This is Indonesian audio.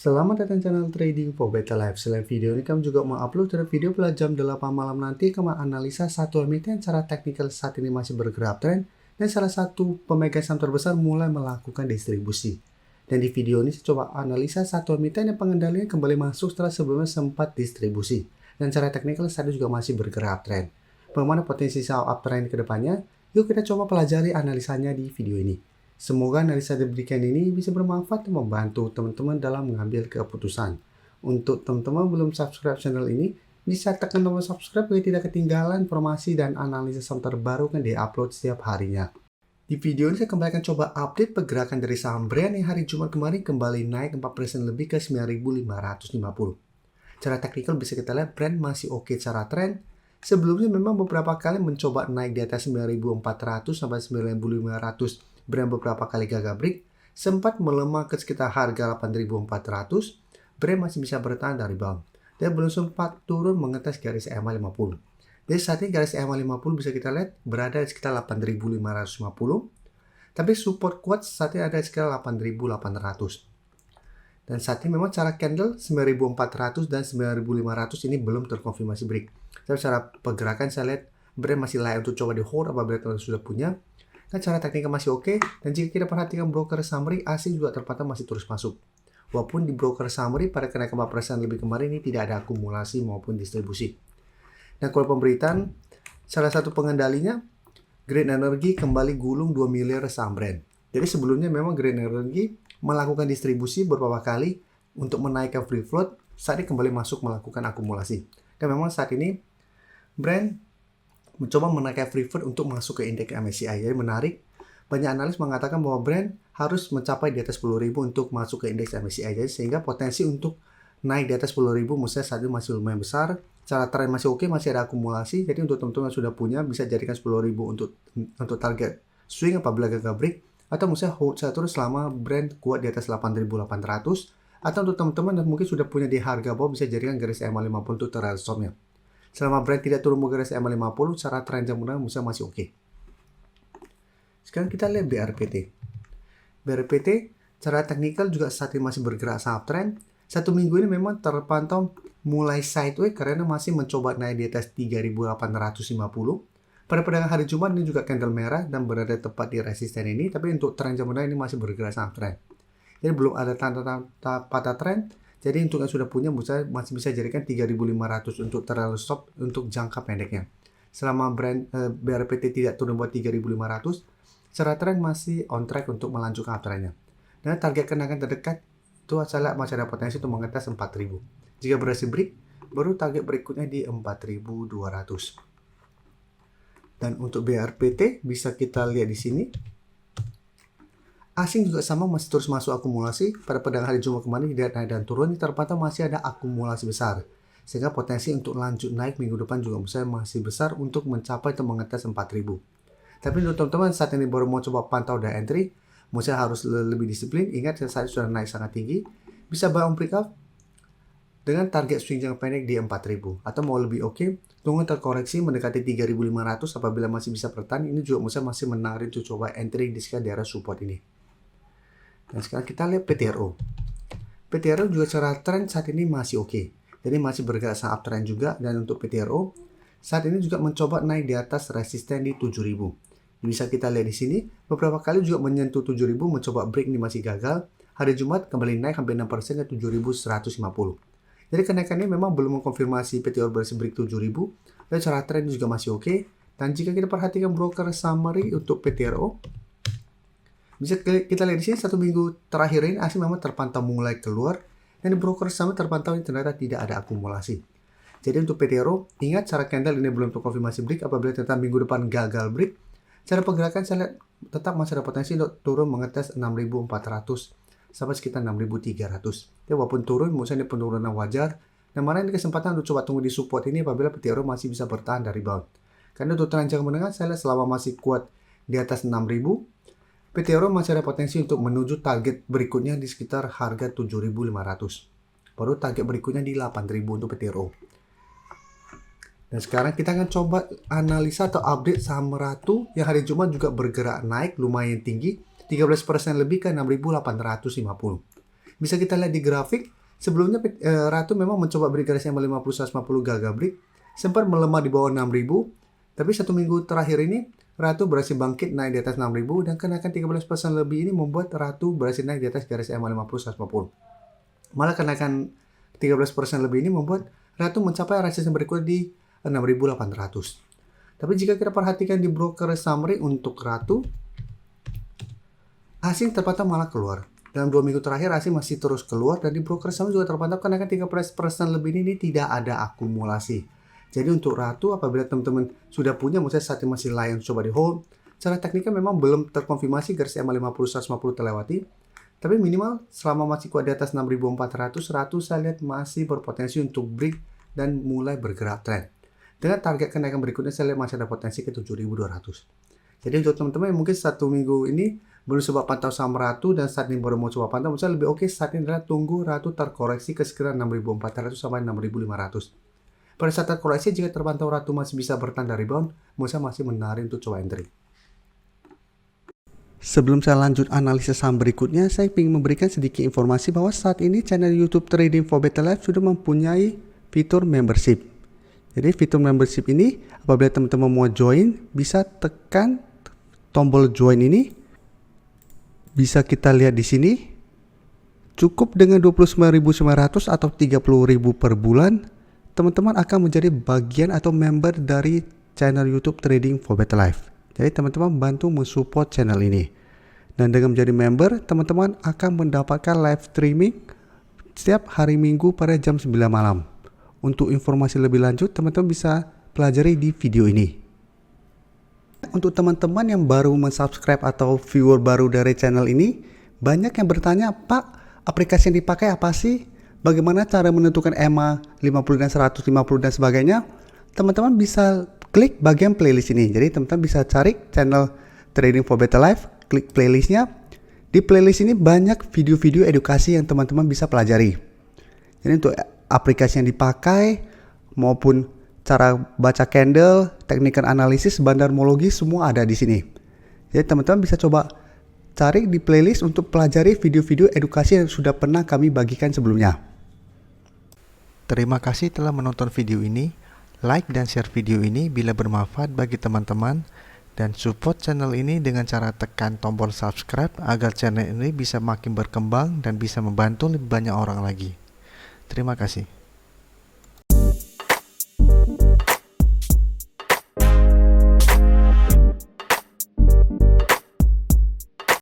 Selamat datang channel Trading for Better Life. Selain video ini, kami juga mau upload video pada jam 8 malam nanti. Kami analisa satu emiten secara teknikal saat ini masih bergerak tren dan salah satu pemegang saham terbesar mulai melakukan distribusi. Dan di video ini saya coba analisa satu emiten yang pengendalian kembali masuk setelah sebelumnya sempat distribusi. Dan secara teknikal saat ini juga masih bergerak tren. Bagaimana potensi saham uptrend ke depannya? Yuk kita coba pelajari analisanya di video ini. Semoga analisa diberikan ini bisa bermanfaat dan membantu teman-teman dalam mengambil keputusan. Untuk teman-teman belum subscribe channel ini, bisa tekan tombol subscribe agar tidak ketinggalan informasi dan analisis saham terbaru yang di-upload setiap harinya. Di video ini saya kembali akan coba update pergerakan dari saham Brand yang hari Jumat kemarin kembali naik 4% lebih ke 9.550. Secara teknikal bisa kita lihat Brand masih oke secara tren. Sebelumnya memang beberapa kali mencoba naik di atas 9.400 sampai 9.500. Brand beberapa kali gagal break, sempat melemah ke sekitar harga 8.400, Brand masih bisa bertahan dari rebound. Dan belum sempat turun mengetes garis EMA 50. Jadi saat ini garis EMA 50 bisa kita lihat berada di sekitar 8.550. Tapi support kuat saat ini ada di sekitar 8.800. Dan saat ini memang cara candle 9.400 dan 9.500 ini belum terkonfirmasi break. Tapi secara pergerakan saya lihat Brand masih layak untuk coba di hold apabila teman sudah punya. Dan cara tekniknya masih oke, dan jika kita perhatikan broker summary, asing juga terpantau masih terus masuk. Walaupun di broker summary pada kenaikan 4% lebih kemarin ini tidak ada akumulasi maupun distribusi. Dan kalau pemberitaan, salah satu pengendalinya, Green Energy kembali gulung 2 miliar saham Brand. Jadi sebelumnya memang Green Energy melakukan distribusi beberapa kali untuk menaikkan free float, saat ini kembali masuk melakukan akumulasi. Dan memang saat ini Brand mencoba menaikkan free float untuk masuk ke indeks MSCI. Jadi menarik, banyak analis mengatakan bahwa Brand harus mencapai di atas 10.000 untuk masuk ke indeks MSCI. Jadi sehingga potensi untuk naik di atas 10.000 maksudnya saat ini masih lumayan besar. Cara tren masih oke, masih ada akumulasi. Jadi untuk teman-teman yang sudah punya bisa jadikan 10.000 untuk target swing apabila gagal break. Atau misalnya hold saya terus selama Brand kuat di atas 8.800. Atau untuk teman-teman yang mungkin sudah punya di harga bawah bisa jadikan garis EMA 50 untuk trial stopnya. Selama Brand tidak turun ke garis EMA 50, cara tren jam menengah masih oke. Sekarang kita lihat BRPT. BRPT cara teknikal juga saat ini masih bergerak sangat tren. Satu minggu ini memang terpantau mulai sideways karena masih mencoba naik di atas 3.850. Pada perdagangan hari Jumat ini juga candle merah dan berada tepat di resisten ini. Tapi untuk tren jam menengah ini masih bergerak sangat tren. Jadi belum ada tanda-tanda patah tren. Jadi untuk yang sudah punya masih bisa jadikan 3.500 untuk trial stop untuk jangka pendeknya. Selama BRPT tidak turun buat 3.500, secara tren masih on track untuk melanjutkan uptrendnya. Dan target kenaikan terdekat itu saya masih ada potensi untuk mengetes 4.000. Jika berhasil break, baru target berikutnya di 4.200. Dan untuk BRPT bisa kita lihat di sini. Asing juga sama masih terus masuk akumulasi. Pada perdagangan hari Jumat kemarin tidak naik dan turun, terpantau masih ada akumulasi besar. Sehingga potensi untuk lanjut naik minggu depan juga masih besar untuk mencapai atau mengetes 4.000. Tapi untuk teman-teman saat ini baru mau coba pantau dan entry, harus lebih disiplin. Ingat saat sudah naik sangat tinggi, bisa buy on breakout dengan target swing jangka pendek di 4.000. Atau mau lebih oke, tunggu terkoreksi mendekati 3.500 apabila masih bisa bertahan. Ini juga masih menarik untuk coba entry di sekitar daerah support ini. Dan sekarang kita lihat PTRO. PTRO juga secara tren saat ini masih oke. Jadi masih bergerak sangat uptrend juga. Dan untuk PTRO saat ini juga mencoba naik di atas resisten di 7.000. Bisa kita lihat di sini beberapa kali juga menyentuh 7.000, mencoba break ini masih gagal. Hari Jumat kembali naik hampir 6% ke 7.150. Jadi kenaikan ini memang belum mengkonfirmasi PTRO berhasil break 7.000. Dan secara tren juga masih oke. Dan jika kita perhatikan broker summary untuk PTRO, bisa kita lihat di sini satu minggu terakhir ini asing memang terpantau mulai keluar dan di broker sama terpantau ini ternyata tidak ada akumulasi. Jadi untuk PTRO, ingat cara candle ini belum terkonfirmasi break apabila ternyata minggu depan gagal break. Cara pergerakan saya lihat tetap masih ada potensi untuk turun mengetes 6.400 sampai sekitar 6.300. Jadi walaupun turun, misalnya penurunan wajar. Dan mana ini kesempatan untuk coba tunggu di support ini apabila PTRO masih bisa bertahan dari rebound. Karena untuk tren jangka menengah saya lihat selama masih kuat di atas 6.000. PTRO masih ada potensi untuk menuju target berikutnya di sekitar harga 7.500. Baru target berikutnya di 8.000 untuk PTRO. Dan sekarang kita akan coba analisa atau update saham Ratu yang hari Jumat juga bergerak naik lumayan tinggi, 13% lebih ke 6.850. Bisa kita lihat di grafik, sebelumnya Ratu memang mencoba break garis EMA 50 150 gagal break, sempat melemah di bawah 6.000, tapi 1 minggu terakhir ini Ratu berhasil bangkit naik di atas 6.000 dan kenaikan 13% lebih ini membuat Ratu berhasil naik di atas garis EMA 50 150. Malah kenaikan 13% lebih ini membuat Ratu mencapai resistance berikutnya di 6.800. Tapi jika kita perhatikan di broker summary untuk Ratu, asing terpantau malah keluar. Dalam 2 minggu terakhir asing masih terus keluar dan di broker summary juga terpantau kenaikan 13% lebih ini tidak ada akumulasi. Jadi untuk Ratu apabila teman-teman sudah punya, misalnya saat ini masih layak coba di hold, secara teknikal memang belum terkonfirmasi garis EMA 50 150 terlewati. Tapi minimal selama masih kuat di atas 6.400, Ratu saya lihat masih berpotensi untuk break dan mulai bergerak trend. Dengan target kenaikan berikutnya saya lihat masih ada potensi ke 7.200. Jadi untuk teman-teman yang mungkin 1 minggu ini belum coba pantau saham Ratu dan saat ini baru mau coba pantau, misalnya lebih oke saat ini adalah tunggu Ratu terkoreksi ke sekitar 6.400 sampai 6.500. Pada saat terkoreksi jika terpantau Ratu masih bisa bertanda rebound, misalnya masih menarik untuk coba entry. Sebelum saya lanjut analisis saham berikutnya, saya ingin memberikan sedikit informasi bahwa saat ini channel YouTube Trading for Better Life sudah mempunyai fitur membership. Jadi fitur membership ini apabila teman-teman mau join, bisa tekan tombol join ini. Bisa kita lihat di sini. Cukup dengan 29.900 atau 30.000 per bulan, teman-teman akan menjadi bagian atau member dari channel YouTube Trading for Better Life. Jadi teman-teman bantu mensupport channel ini. Dan dengan menjadi member, teman-teman akan mendapatkan live streaming setiap hari Minggu pada jam 9 malam. Untuk informasi lebih lanjut, teman-teman bisa pelajari di video ini. Untuk teman-teman yang baru mensubscribe atau viewer baru dari channel ini, banyak yang bertanya, Pak, aplikasi yang dipakai apa sih? Bagaimana cara menentukan EMA 50 dan 150 dan sebagainya? Teman-teman bisa klik bagian playlist ini. Jadi teman-teman bisa cari channel Trading for Better Life, klik playlistnya. Di playlist ini banyak video-video edukasi yang teman-teman bisa pelajari. Jadi untuk aplikasi yang dipakai maupun cara baca candle, teknik analisis, bandarmologi semua ada di sini. Jadi teman-teman bisa coba cari di playlist untuk pelajari video-video edukasi yang sudah pernah kami bagikan sebelumnya. Terima kasih telah menonton video ini. Like dan share video ini bila bermanfaat bagi teman-teman dan support channel ini dengan cara tekan tombol subscribe agar channel ini bisa makin berkembang dan bisa membantu lebih banyak orang lagi. Terima kasih.